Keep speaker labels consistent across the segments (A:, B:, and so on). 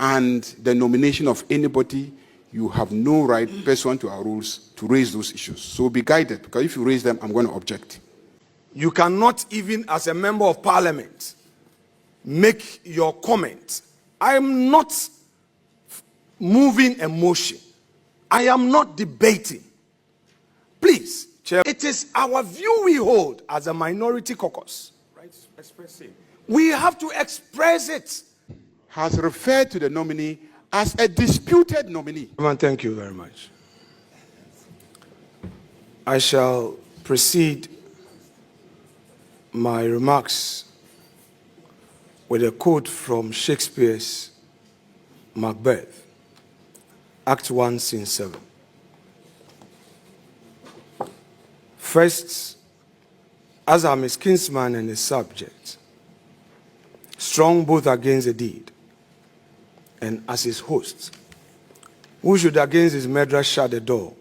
A: and the nomination of anybody, you have no right, pursuant to our rules, to raise those issues. So be guided, because if you raise them, I'm going to object.
B: You cannot even, as a member of parliament, make your comment. I am not moving a motion. I am not debating. Please, Chair, it is our view we hold as a minority caucus. Right? We have to express it.
A: Has referred to the nominee as a disputed nominee.
B: Thank you very much. I shall proceed my remarks with a quote from Shakespeare's Macbeth, Act 1, Scene 7. First, as I'm his kinsman and his subject, strong both against the deed, and as his host, who should against his murderer shut the door,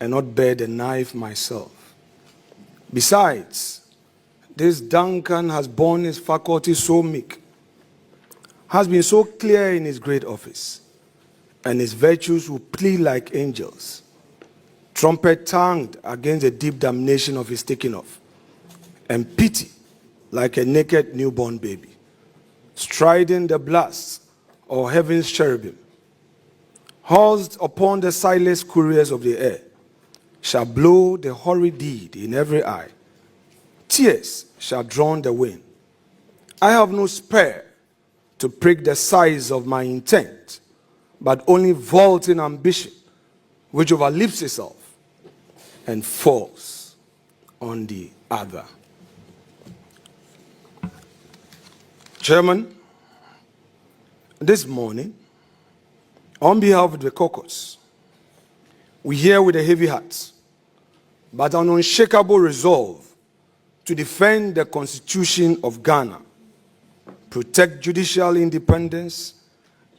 B: and not bear the knife myself. Besides, this Duncan has borne his faculty so meek, has been so clear in his great office, and his virtues will plead like angels, trumpet-tongued against the deep damnation of his taking off, and pity like a naked newborn baby, striding the blasts of heaven's cherubim, housed upon the silent couriers of the air, shall blow the horrid deed in every eye. Tears shall drown the wind. I have no spare to prick the size of my intent, but only vaulting ambition, which overleaps itself and falls on the other. Chairman, this morning, on behalf of the caucus, we hear with a heavy heart, but an unshakable resolve to defend the Constitution of Ghana, protect judicial independence,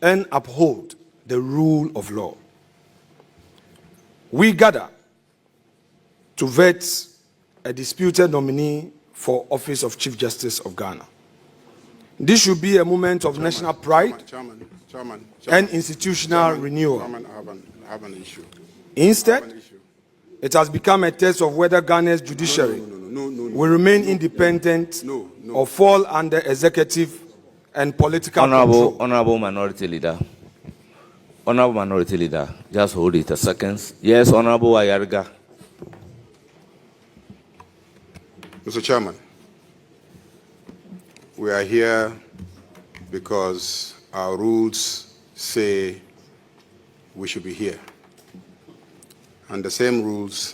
B: and uphold the rule of law. We gather to vet a disputed nominee for office of Chief Justice of Ghana. This should be a moment of national pride and institutional renewal.
A: I have an issue.
B: Instead, it has become a test of whether Ghana's judiciary will remain independent or fall under executive and political control.
C: Honorable Minority Leader. Honorable Minority Leader, just hold it a second. Yes, Honorable Ayariga.
A: Mr. Chairman, we are here because our rules say we should be here. And the same rules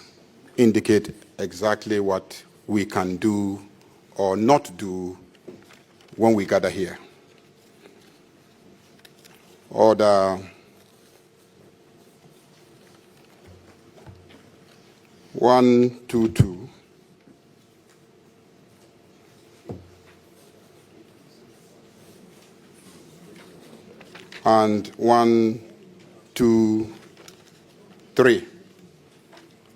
A: indicate exactly what we can do or not do when we gather here. Order 122 and 123.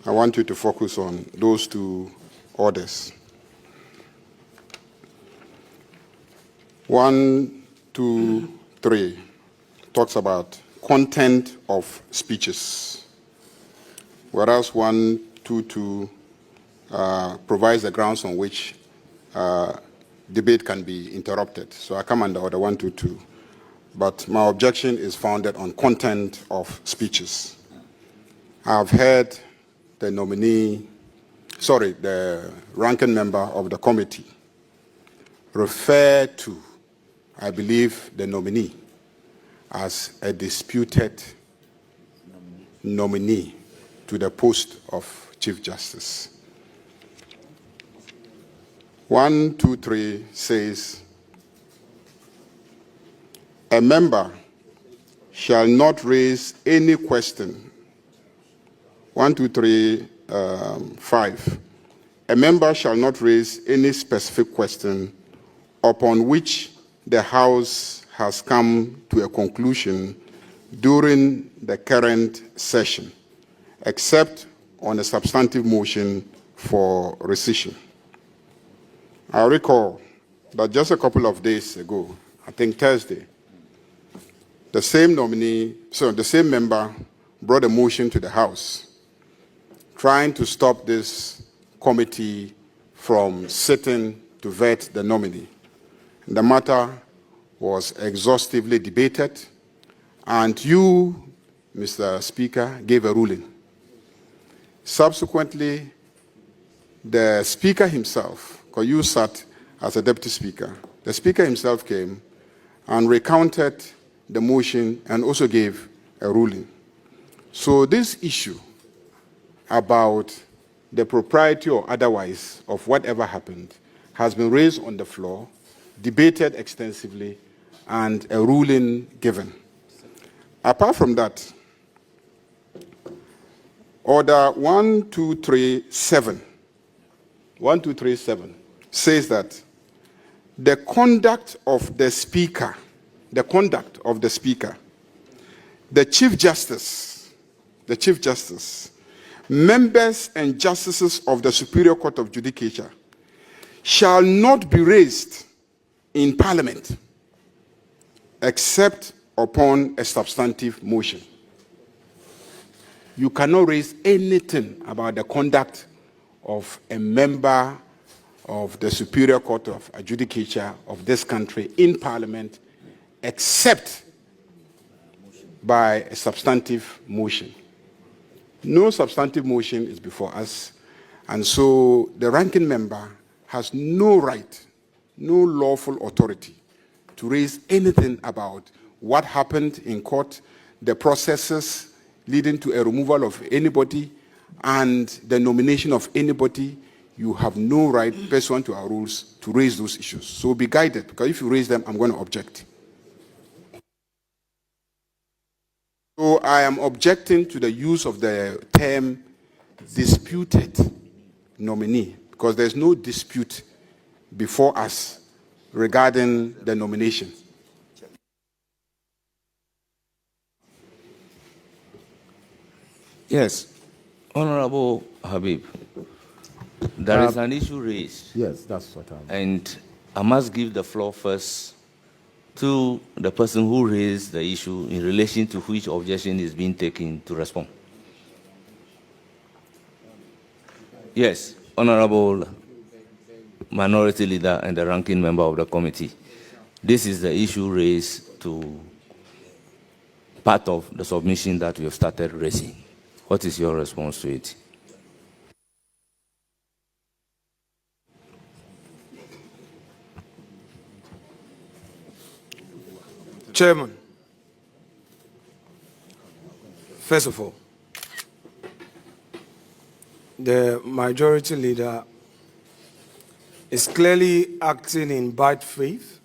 A: I want you to focus on those two orders. 123 talks about content of speeches, whereas 122 provides the grounds on which debate can be interrupted. So I come under order 122. But my objection is founded on content of speeches. I've heard the ranking member of the committee refer to, I believe, the nominee as a disputed nominee to the post of Chief Justice. 123 says, a member shall not raise any question. 123(5). A member shall not raise any specific question upon which the House has come to a conclusion during the current session, except on a substantive motion for rescission. I recall that just a couple of days ago, I think Thursday, the same the same member brought a motion to the House trying to stop this committee from sitting to vet the nominee. The matter was exhaustively debated, and you, Mr. Speaker, gave a ruling. Subsequently, the Speaker himself, because you sat as a Deputy Speaker, the Speaker himself came and recounted the motion and also gave a ruling. So this issue about the propriety or otherwise of whatever happened has been raised on the floor, debated extensively, and a ruling given. Apart from that, Order 1237 says that the conduct of the Speaker, the Chief Justice, members and justices of the Superior Court of Judicature shall not be raised in Parliament except upon a substantive motion. You cannot raise anything about the conduct of a member of the Superior Court of Judicature of this country in Parliament except by a substantive motion. No substantive motion is before us, and so the ranking member has no right, no lawful authority to raise anything about what happened in court, the processes leading to a removal of anybody and the nomination of anybody. You have no right, pursuant to our rules, to raise those issues. So be guided, because if you raise them, I'm going to object. So I am objecting to the use of the term disputed nominee, because there's no dispute before us regarding the nomination.
C: Yes, Honorable Habib, there is an issue raised.
D: Yes, that's what I'm...
C: And I must give the floor first to the person who raised the issue in relation to which objection is being taken to respond. Yes, Honorable Minority Leader and the ranking member of the committee. This is the issue raised to part of the submission that we have started raising. What is your response to it?
B: Chairman, first of all, the majority leader is clearly acting in bad faith,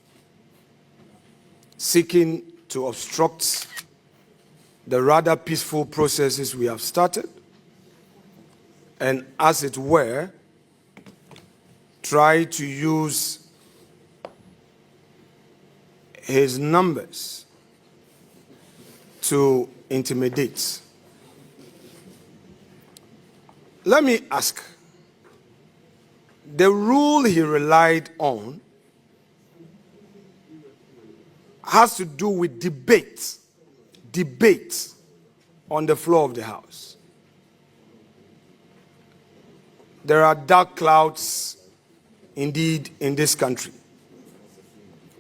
B: seeking to obstruct the rather peaceful processes we have started, and as it were, try to use his numbers to intimidate. Let me ask, the rule he relied on has to do with debate on the floor of the House. There are dark clouds indeed in this country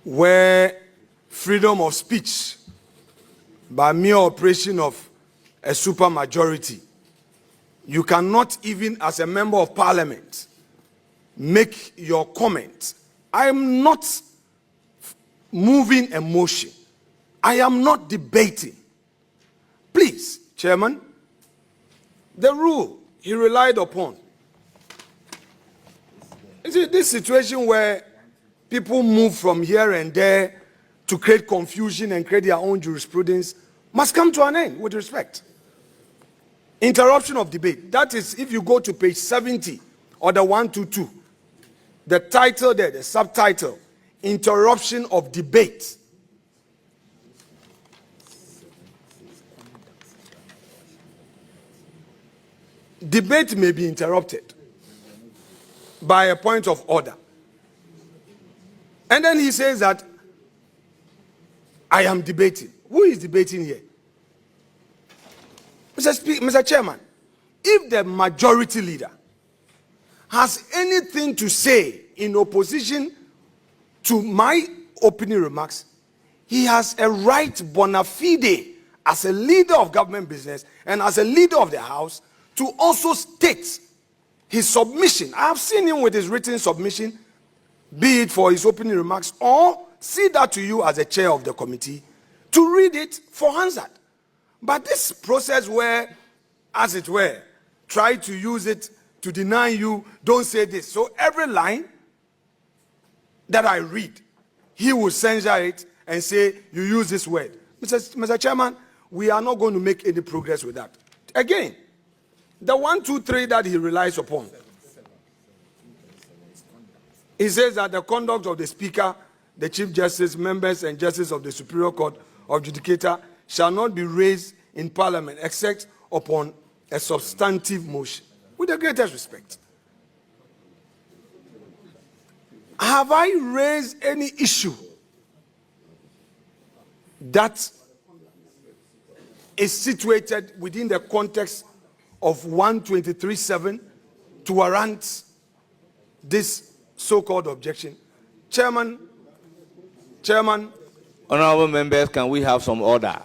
B: where freedom of speech by mere operation of a supermajority, you cannot even as a member of parliament make your comment. I am not moving a motion. I am not debating. Please, Chairman, the rule he relied upon. Is it this situation where people move from here and there to create confusion and create their own jurisprudence must come to an end with respect. Interruption of debate. That is, if you go to page 70 or the 122, the title there, the subtitle, interruption of debate. Debate may be interrupted by a point of order. And then he says that I am debating. Who is debating here? Mr. Chairman, if the majority leader has anything to say in opposition to my opening remarks, he has a right bona fide as a leader of government business and as a leader of the House to also state his submission. I have seen him with his written submission, be it for his opening remarks or see that to you as a chair of the committee to read it for answered. But this process where, as it were, try to use it to deny you, don't say this. So every line that I read, he will censor it and say, you use this word. Mr. Chairman, we are not going to make any progress with that. Again, the 1, 2, 3 that he relies upon. He says that the conduct of the Speaker, the Chief Justice, members and Justice of the Superior Court of Judicature shall not be raised in Parliament except upon a substantive motion. With the greatest respect. Have I raised any issue that is situated within the context of 123(7) to warrant this so-called objection? Chairman,
C: Honorable members, can we have some order?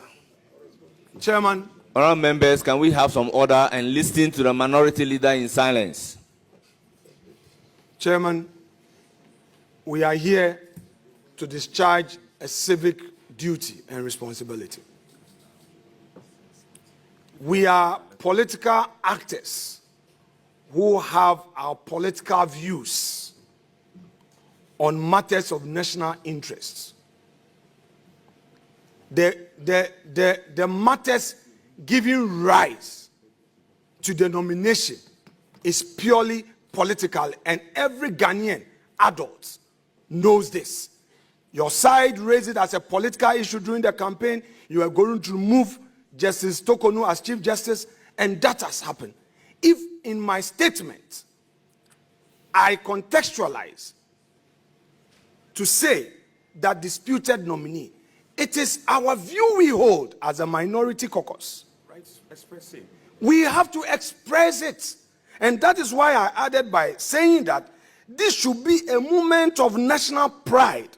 B: Chairman,
C: Honorable members, can we have some order and listen to the minority leader in silence?
B: Chairman, we are here to discharge a civic duty and responsibility. We are political actors who have our political views on matters of national interest. The matters giving rise to the nomination is purely political, and every Ghanaian adult knows this. Your side raised it as a political issue during the campaign. You are going to remove Justice Tokonu as Chief Justice, and that has happened. If in my statement I contextualize to say that disputed nominee, it is our view we hold as a minority caucus. Right? Express it. We have to express it. And that is why I added by saying that this should be a moment of national pride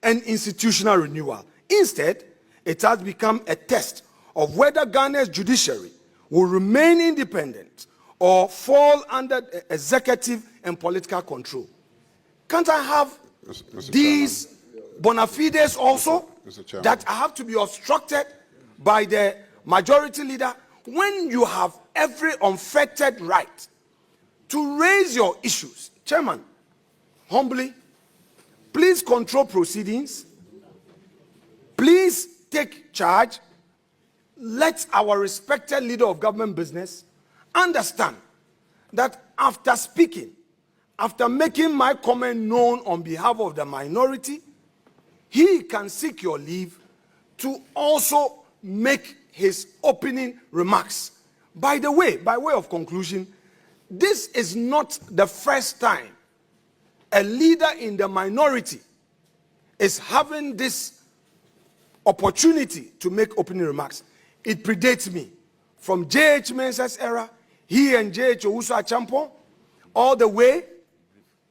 B: and institutional renewal. Instead, it has become a test of whether Ghana's judiciary will remain independent or fall under executive and political control. Can't I have these bona fides also that have to be obstructed by the majority leader when you have every unfettered right to raise your issues? Chairman, humbly, please control proceedings. Please take charge. Let our respected leader of government business understand that after speaking, after making my comment known on behalf of the minority, he can seek your leave to also make his opening remarks. By the way, by way of conclusion, this is not the first time a leader in the minority is having this opportunity to make opening remarks. It predates me. From J.H. Mensah's era, he and J.H. Owusu Achampong, all the way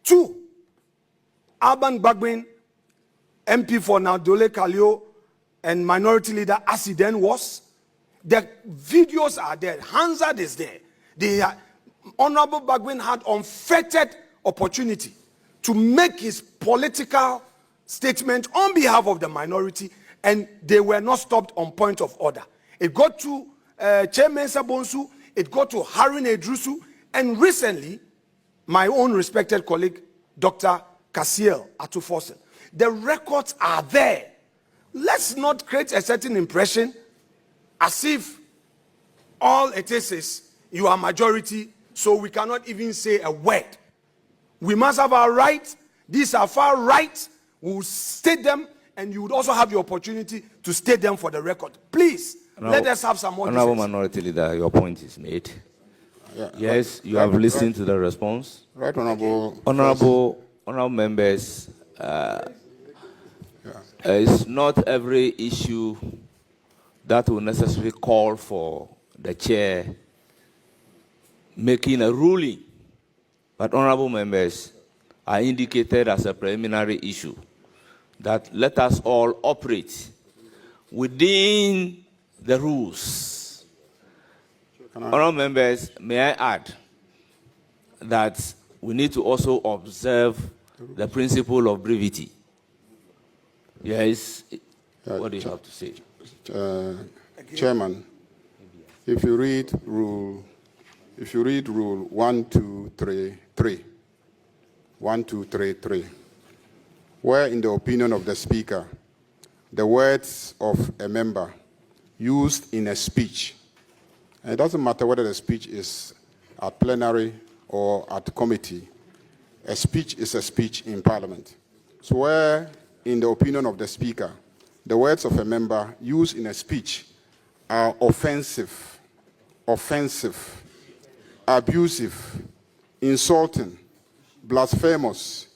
B: to Alban Bagbin, MP for now Dole Kalio, and minority leader as he then was. The videos are there. Hansard is there. Honorable Bagbin had unfettered opportunity to make his political statement on behalf of the minority, and they were not stopped on point of order. It got to Chairman Sabonsu, it got to Harun Edrusu, and recently, my own respected colleague, Dr. Kasiel Atufosen. The records are there. Let's not create a certain impression as if all it is you are majority, so we cannot even say a word. We must have our rights. These are far right. We will state them, and you would also have the opportunity to state them for the record. Please, let us have some more.
C: Honorable Minority Leader, your point is made. Yeah, yes, you have listened to the response.
A: Right, Honorable.
C: Honorable members, It's not every issue that will necessarily call for the chair making a ruling. But honorable members, I indicated as a preliminary issue that let us all operate within the rules. Honorable members, may I add that we need to also observe the principle of brevity. Yes, what do you have to say?
A: Chairman, if you read rule 1233, 1233, where in the opinion of the speaker, the words of a member used in a speech, and it doesn't matter whether the speech is at plenary or at committee, a speech is a speech in Parliament. So where, in the opinion of the speaker, the words of a member used in a speech are offensive, abusive, insulting, blasphemous,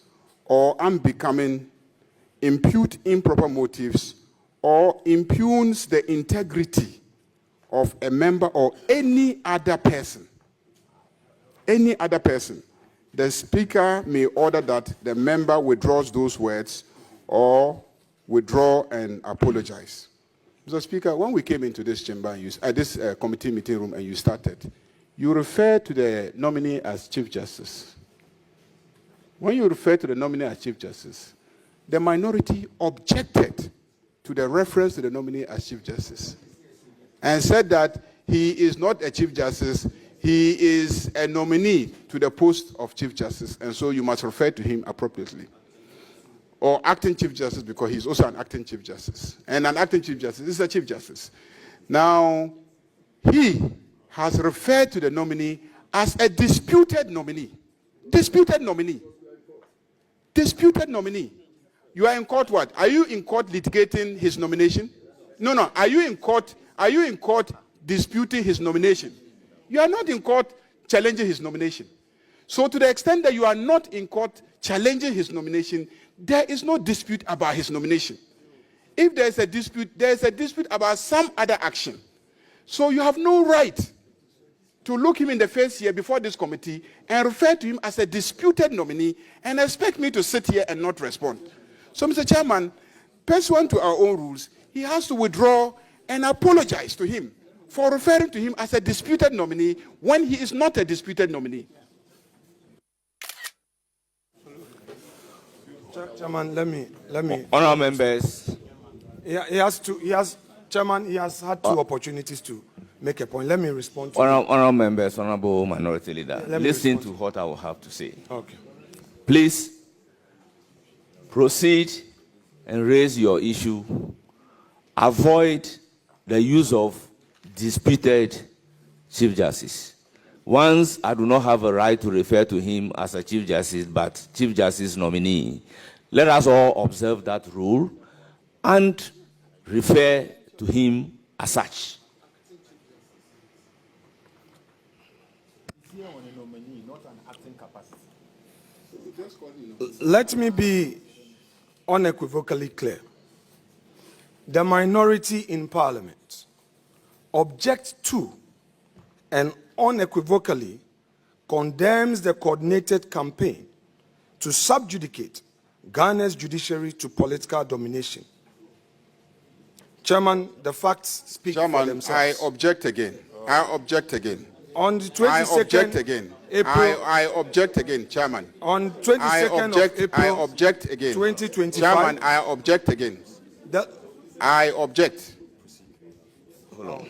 A: or unbecoming, impute improper motives, or impugns the integrity of a member or any other person, the speaker may order that the member withdraws those words or withdraw and apologize. Mr. Speaker, when we came into this chamber, this committee meeting room, and you started, you referred to the nominee as Chief Justice. When you refer to the nominee as Chief Justice, the minority objected to the reference to the nominee as Chief Justice and said that he is not a Chief Justice, he is a nominee to the post of Chief Justice, and so you must refer to him appropriately. Or acting Chief Justice, because he's also an acting Chief Justice. And an acting Chief Justice is a Chief Justice. Now, he has referred to the nominee as a disputed nominee. Disputed nominee. Disputed nominee. You are in court what? Are you in court litigating his nomination? No. Are you in court disputing his nomination? You are not in court challenging his nomination. So to the extent that you are not in court challenging his nomination, there is no dispute about his nomination. If there is a dispute about some other action. So you have no right to look him in the face here before this committee and refer to him as a disputed nominee and expect me to sit here and not respond. So, Mr. Chairman, pursuant to our own rules, he has to withdraw and apologize to him for referring to him as a disputed nominee when he is not a disputed nominee.
B: Chairman, let me.
C: Honourable members.
B: Chairman, he has had two opportunities to make a point. Let me respond to
C: Honourable members, Honourable Minority Leader, listen to what I will have to say.
B: Okay.
C: Please proceed and raise your issue. Avoid the use of disputed Chief Justice. Once I do not have a right to refer to him as a Chief Justice, but Chief Justice nominee, let us all observe that rule and refer to him as such.
B: Let me be unequivocally clear. The minority in Parliament objects to and unequivocally condemns the coordinated campaign to subjudicate Ghana's judiciary to political domination. Chairman, the facts speak for themselves.
A: I object again. I object again.
B: On the 22nd
A: I object again.
B: April,
A: I object again, Chairman.
B: On 22nd of April,
A: I object again.
B: 2025.
A: Chairman, I object again. I object.
C: Hold on.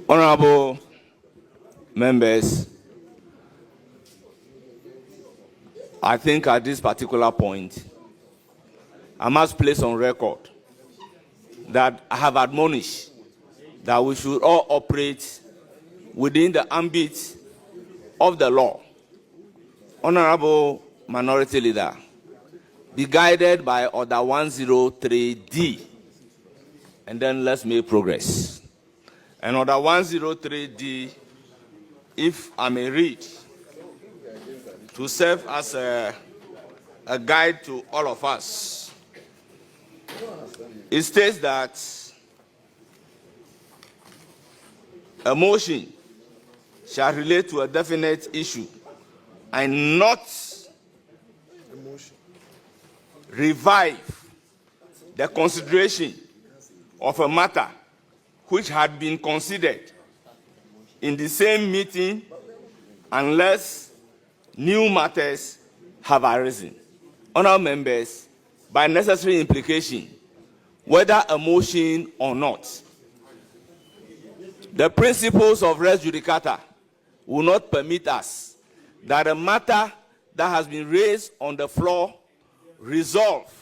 C: Honourable members, I think at this particular point, I must place on record that I have admonished that we should all operate within the ambit of the law. Honourable Minority Leader, be guided by Order 103D, and then let's make progress. And Order 103D, if I may read, to serve as a guide to all of us. It states that a motion shall relate to a definite issue and not revive the consideration of a matter which had been considered in the same meeting unless new matters have arisen. Honourable members, by necessary implication, whether a motion or not, the principles of res judicata will not permit us that a matter that has been raised on the floor resolve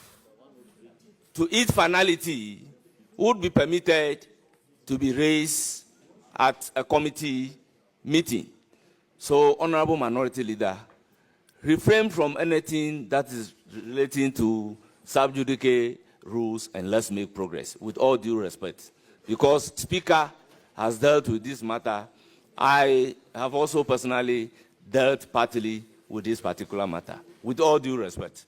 C: to its finality would be permitted to be raised at a committee meeting. So, Honorable Minority Leader, refrain from anything that is relating to sub judice rules and let's make progress, with all due respect. Because Speaker has dealt with this matter, I have also personally dealt partly with this particular matter, with all due respect.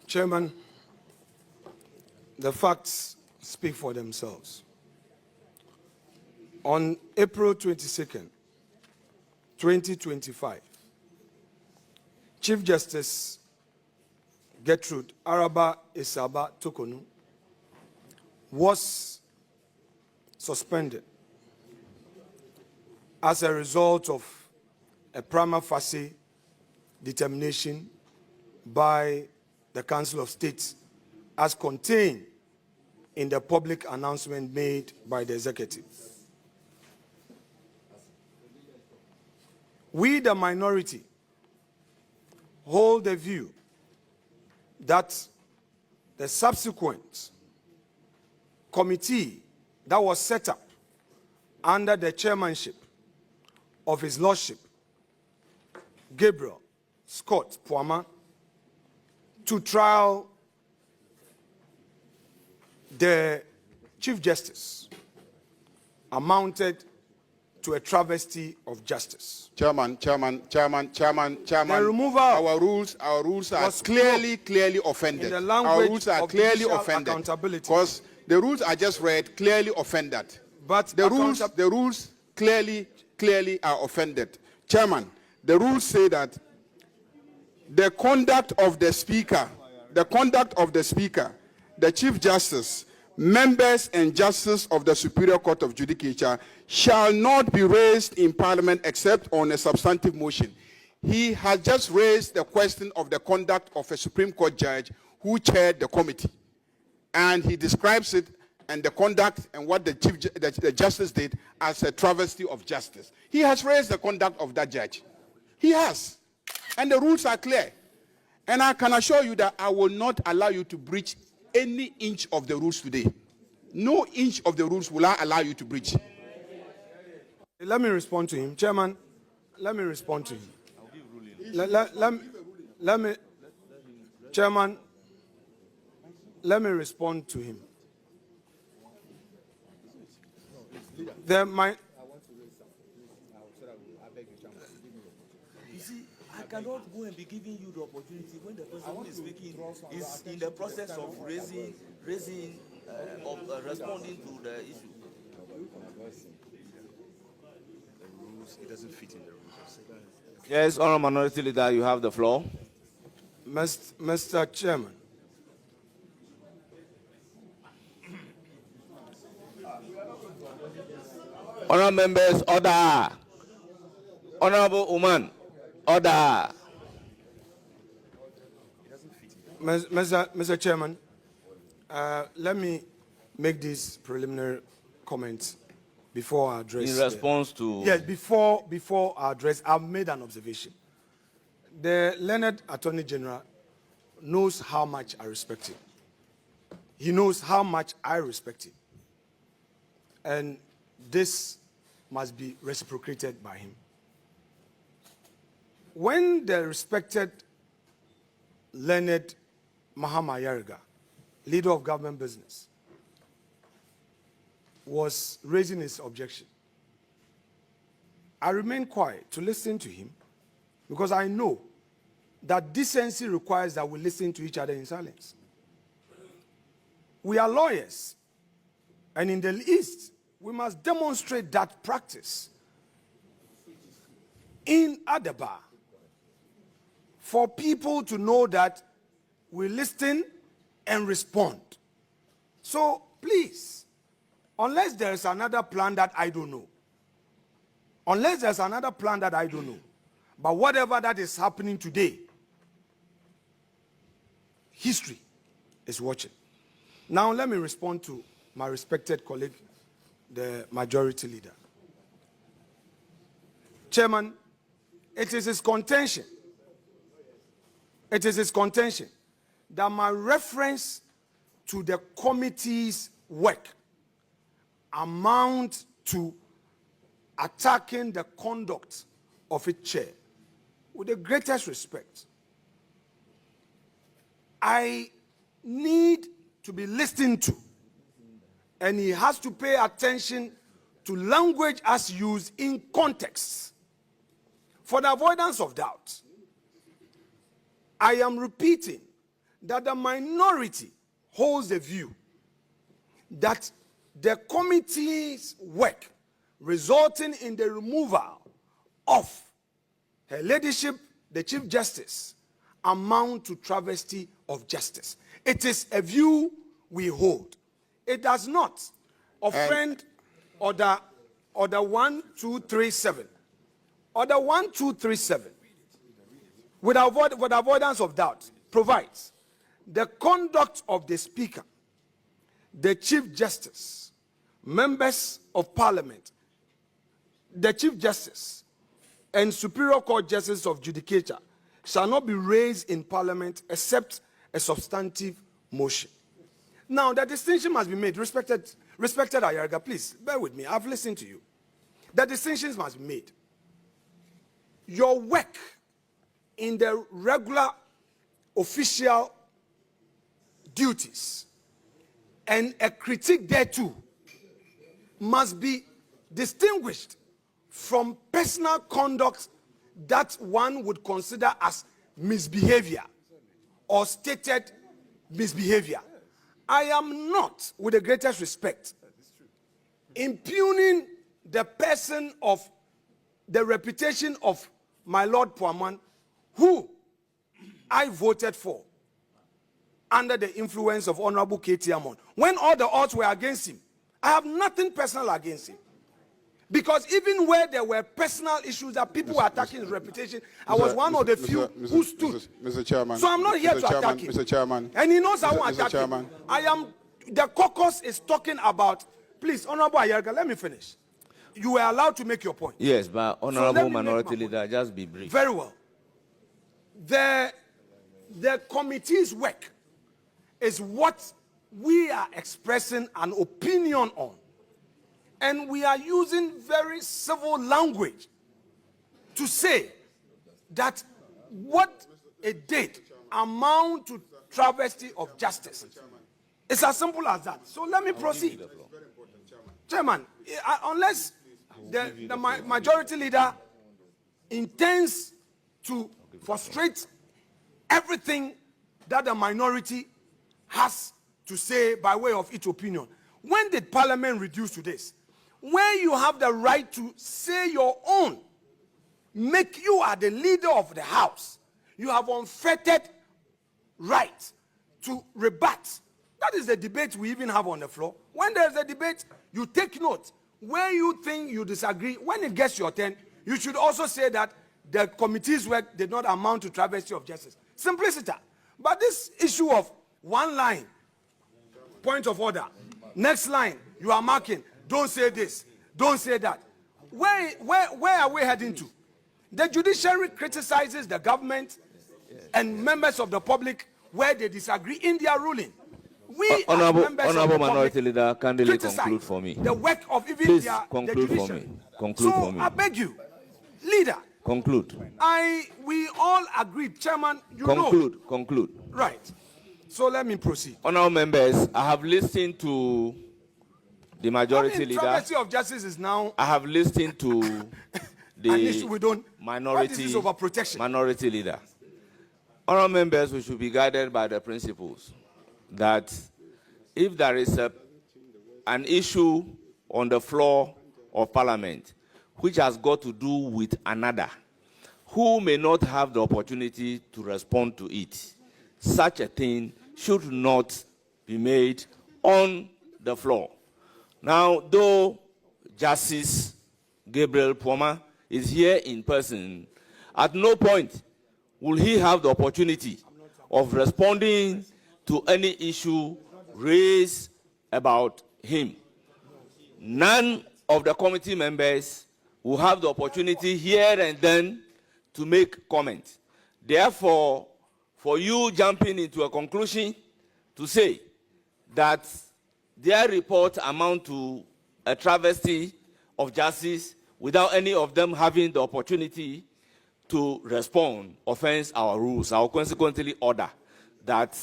B: Chairman, the facts speak for themselves. On April 22nd, 2025, Chief Justice Gertrude Araba Isaba Tokonu was suspended as a result of a prima facie determination by the Council of State as contained in the public announcement made by the executive. We, the minority, hold the view that the subsequent committee that was set up under the chairmanship of His Lordship Gabriel Scott Poama to trial the Chief Justice amounted to a travesty of justice.
A: Chairman.
B: The removal
A: our rules are clearly offended.
B: in the
A: Our
B: language
A: rules are
B: of
A: clearly
B: judicial
A: offended.
B: accountability.
A: Because the rules I just read clearly offend that.
B: But
A: The rules clearly are offended. Chairman, the rules say that the conduct of the Speaker, the Chief Justice, members and justices of the Superior Court of Judicature shall not be raised in Parliament except on a substantive motion. He has just raised the question of the conduct of a Supreme Court judge who chaired the committee. And he describes it and the conduct and what the justice did as a travesty of justice. He has raised the conduct of that judge. He has. And the rules are clear. And I can assure you that I will not allow you to breach any inch of the rules today. No inch of the rules will I allow you to breach.
B: Let me respond to him. Chairman, let me respond to him. Let me, Chairman, let me respond to him.
C: You see, I cannot go and be giving you the opportunity when the person who is speaking is in the process of responding to the issue.
D: It doesn't fit in the rules.
C: Yes, Honourable Minority Leader, you have the floor.
B: Mr. Chairman,
C: Honourable members, order. Honourable Oman, order.
B: Mr. Chairman, let me make these preliminary comments before I address.
C: In response to...
B: Yes, before I address, I've made an observation. The learned Attorney General knows how much I respect him. He knows how much I respect him. And this must be reciprocated by him. When the respected learned Mahama Ayariga, leader of government business, was raising his objection, I remained quiet to listen to him because I know that decency requires that we listen to each other in silence. We are lawyers. And in the East, we must demonstrate that practice in Adaba for people to know that we listen and respond. So please, unless there is another plan that I don't know, but whatever that is happening today, history is watching. Now let me respond to my respected colleague, the majority leader. Chairman, it is his contention that my reference to the committee's work amount to attacking the conduct of its chair. With the greatest respect, I need to be listened to, and he has to pay attention to language as used in context. For the avoidance of doubt, I am repeating that the minority holds the view that the committee's work resulting in the removal of her ladyship, the Chief Justice, amount to travesty of justice. It is a view we hold. It does not offend Order 1237. Order 1237, with avoidance of doubt, provides the conduct of the Speaker, the Chief Justice, members of Parliament, the Chief Justice, and Superior Court Justice of Judicature shall not be raised in Parliament except a substantive motion. Now, the distinction must be made. Respected Ayariga, please, bear with me. I've listened to you. The distinctions must be made. Your work in the regular official duties and a critique thereto must be distinguished from personal conduct that one would consider as misbehavior or stated misbehavior. I am not, with the greatest respect, impugning the person of the reputation of my Lord Puaman, who I voted for under the influence of Honorable K.T. Amon. When all the odds were against him, I have nothing personal against him. Because even where there were personal issues that people were attacking his reputation, I was one of the few who stood.
A: Mr. Chairman.
B: So I'm not here to attack him.
A: Mr. Chairman.
B: And he knows I won't attack him. The caucus is talking about, please, Honorable Ayariga, let me finish. You were allowed to make your point.
C: Yes, but Honorable Minority Leader, just be brief.
B: Very well. The committee's work is what we are expressing an opinion on. And we are using very civil language to say that what it did amount to travesty of justice. It's as simple as that. So let me proceed. Chairman, unless the majority leader intends to frustrate everything that the minority has to say by way of its opinion, when did Parliament reduce to this? Where you have the right to say your own, you are the leader of the house, you have unfettered right to rebut. That is the debate we even have on the floor. When there's a debate, you take note. Where you think you disagree, when it gets your turn, you should also say that the committee's work did not amount to travesty of justice. Simplicity. But this issue of one line, point of order, next line, you are marking, don't say this, don't say that. Where are we heading to? The judiciary criticizes the government and members of the public where they disagree in their ruling. We,
C: Honorable Minority Leader, kindly conclude for me.
B: The work of even
C: Please
B: the
C: conclude for me. Conclude for me.
B: I beg you, leader.
C: Conclude.
B: We all agreed, Chairman.
C: Conclude.
B: Right. So let me proceed.
C: Honorable members, I have listened to the majority leader.
B: Travesty of justice is now.
C: I have listened to the minority leader. Honorable members, we should be guided by the principles that if there is an issue on the floor of Parliament which has got to do with another who may not have the opportunity to respond to it, such a thing should not be made on the floor. Now, though Justice Gabriel Poma is here in person, at no point will he have the opportunity of responding to any issue raised about him. None of the committee members will have the opportunity here and then to make comments. Therefore, for you jumping into a conclusion to say that their report amount to a travesty of justice without any of them having the opportunity to respond offends our rules. I will consequently order that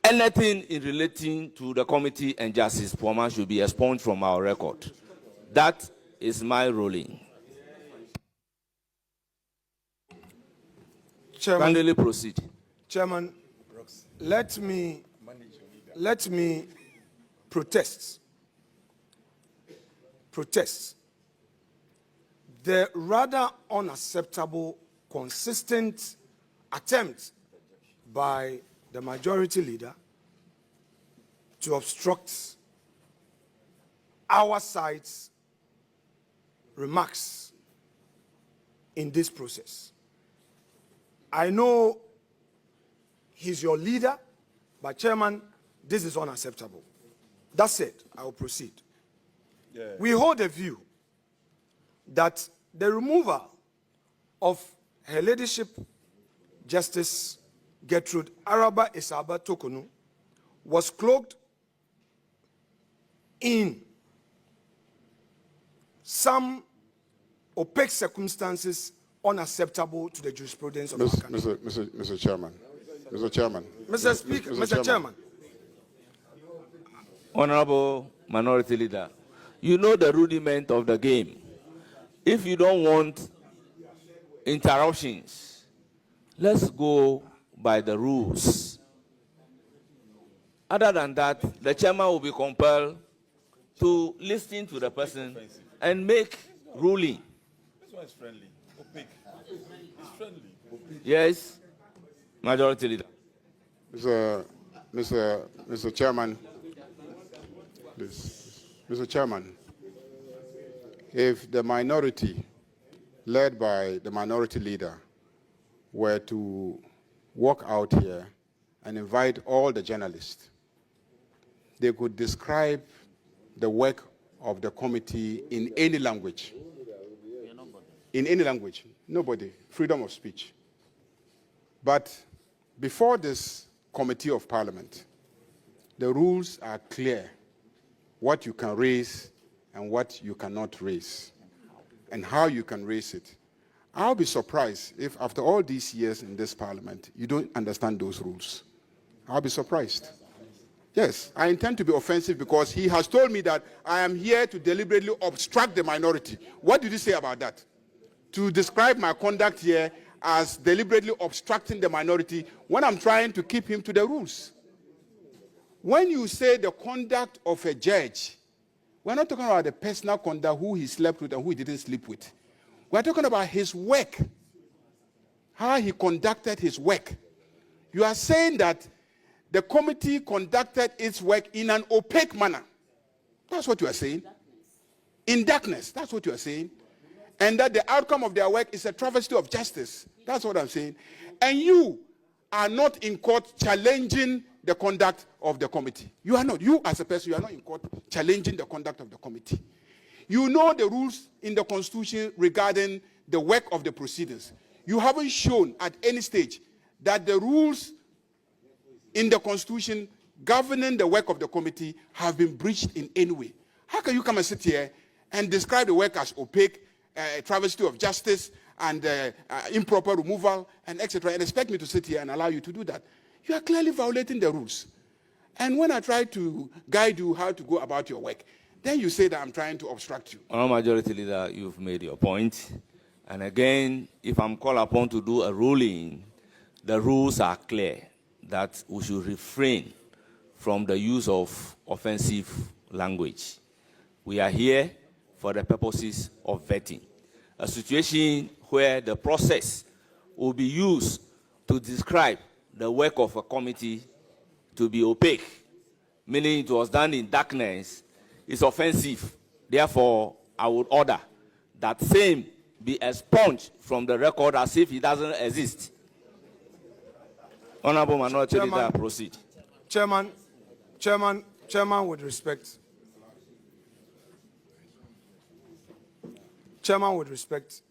C: anything in relating to the committee and Justice Poma should be expunged from our record. That is my ruling.
B: Chairman,
C: Kindly proceed.
B: Chairman, let me protest the rather unacceptable, consistent attempt by the majority leader to obstruct our side's remarks in this process. I know he's your leader, but Chairman, this is unacceptable. That's it. I will proceed.
D: Yeah.
B: We hold a view that the removal of Her Ladyship Justice Gertrude Araba Isaba Tokonu was cloaked in some opaque circumstances unacceptable to the jurisprudence of our country.
A: Mr. Chairman. Mr. Chairman.
B: Mr. Speaker, Mr. Chairman.
C: Honorable Minority Leader, you know the rudiment of the game. If you don't want interruptions, let's go by the rules. Other than that, the chairman will be compelled to listen to the person and make ruling.
D: This one is friendly. Opaque. It's friendly. Opaque.
C: Yes, Majority Leader.
A: Mr. Chairman, please. Mr. Chairman, if the minority, led by the minority leader, were to walk out here and invite all the journalists, they could describe the work of the committee in any language. In any language. Nobody. Freedom of speech. But before this Committee of Parliament, the rules are clear. What you can raise and what you cannot raise, and how you can raise it. I'll be surprised if after all these years in this Parliament, you don't understand those rules. I'll be surprised. Yes, I intend to be offensive because he has told me that I am here to deliberately obstruct the minority. What did he say about that? To describe my conduct here as deliberately obstructing the minority when I'm trying to keep him to the rules. When you say the conduct of a judge, we're not talking about the personal conduct, who he slept with and who he didn't sleep with. We're talking about his work, how he conducted his work. You are saying that the committee conducted its work in an opaque manner. That's what you are saying. In darkness, that's what you are saying. And that the outcome of their work is a travesty of justice. That's what I'm saying. And you are not in court challenging the conduct of the committee. You are not. You as a person, you are not in court challenging the conduct of the committee. You know the rules in the Constitution regarding the work of the proceedings. You haven't shown at any stage that the rules in the Constitution governing the work of the committee have been breached in any way. How can you come and sit here and describe the work as opaque, travesty of justice, and improper removal, and etc., and expect me to sit here and allow you to do that? You are clearly violating the rules. And when I try to guide you how to go about your work, then you say that I'm trying to obstruct you.
C: Honorable Majority Leader, you've made your point. And again, if I'm called upon to do a ruling, the rules are clear that we should refrain from the use of offensive language. We are here for the purposes of vetting. A situation where the process will be used to describe the work of a committee to be opaque, meaning it was done in darkness, is offensive. Therefore, I would order that same be expunged from the record as if it doesn't exist. Honorable Minority Leader, proceed.
B: Chairman, with respect. Chairman, with respect,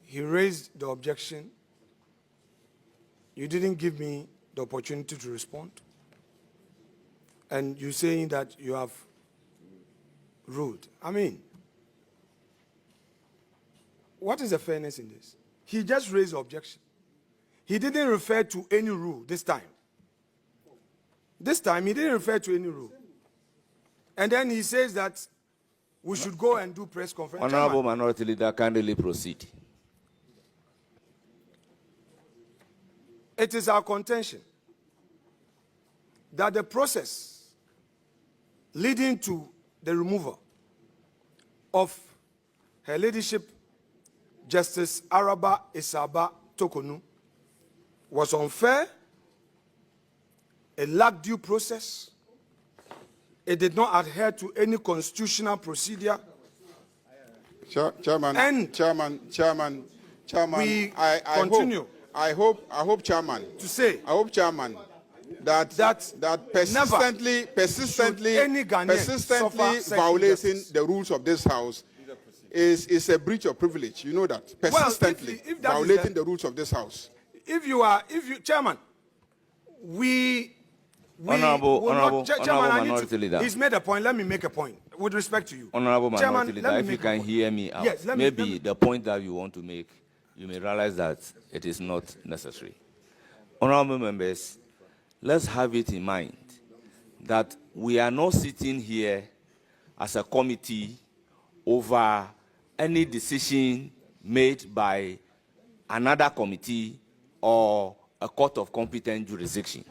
B: he raised the objection. You didn't give me the opportunity to respond. And you're saying that you have ruled. I mean, what is the fairness in this? He just raised the objection. He didn't refer to any rule this time. This time, he didn't refer to any rule. And then he says that we should go and do press conference.
C: Honorable Minority Leader, kindly proceed.
B: It is our contention that the process leading to the removal of Her Ladyship Justice Araba Isaba Tokonu was unfair, it lacked due process, it did not adhere to any constitutional procedure.
A: Chairman,
B: And
A: Chairman,
B: we
A: I
B: continue
A: hope, Chairman,
B: to say
A: I hope, Chairman, that persistently violating the rules of this House is a breach of privilege. You know that. Persistently
B: if that
A: violating the rules of this House.
B: Chairman,
C: Honorable Minority Leader.
B: He's made a point. Let me make a point with respect to you.
C: Honorable Minority
B: Chairman,
C: Leader, if you can hear me out,
B: yes,
C: maybe the point that you want to make, you may realize that it is not necessary. Honorable members, let's have it in mind that we are not sitting here as a committee over any decision made by another committee or a court of competent jurisdiction.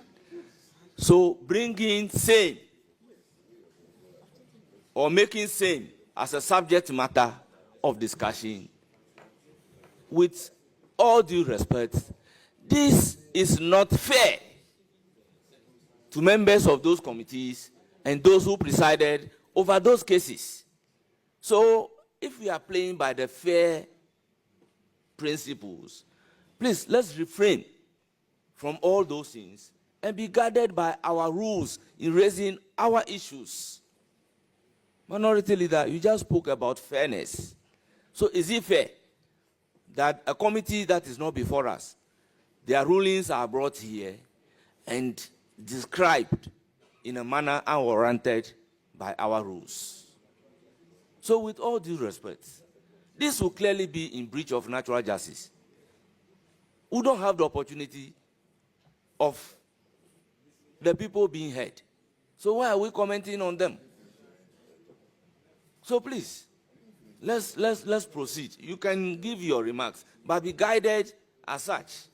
C: So bringing same or making same as a subject matter of discussion, with all due respect, this is not fair to members of those committees and those who presided over those cases. So if we are playing by the fair principles, please let's refrain from all those things and be guided by our rules in raising our issues. Minority Leader, you just spoke about fairness. So is it fair that a committee that is not before us, their rulings are brought here and described in a manner unwarranted by our rules? So with all due respect, this will clearly be in breach of natural justice. We don't have the opportunity of the people being heard. So why are we commenting on them? So please, let's proceed. You can give your remarks, but be guided as such.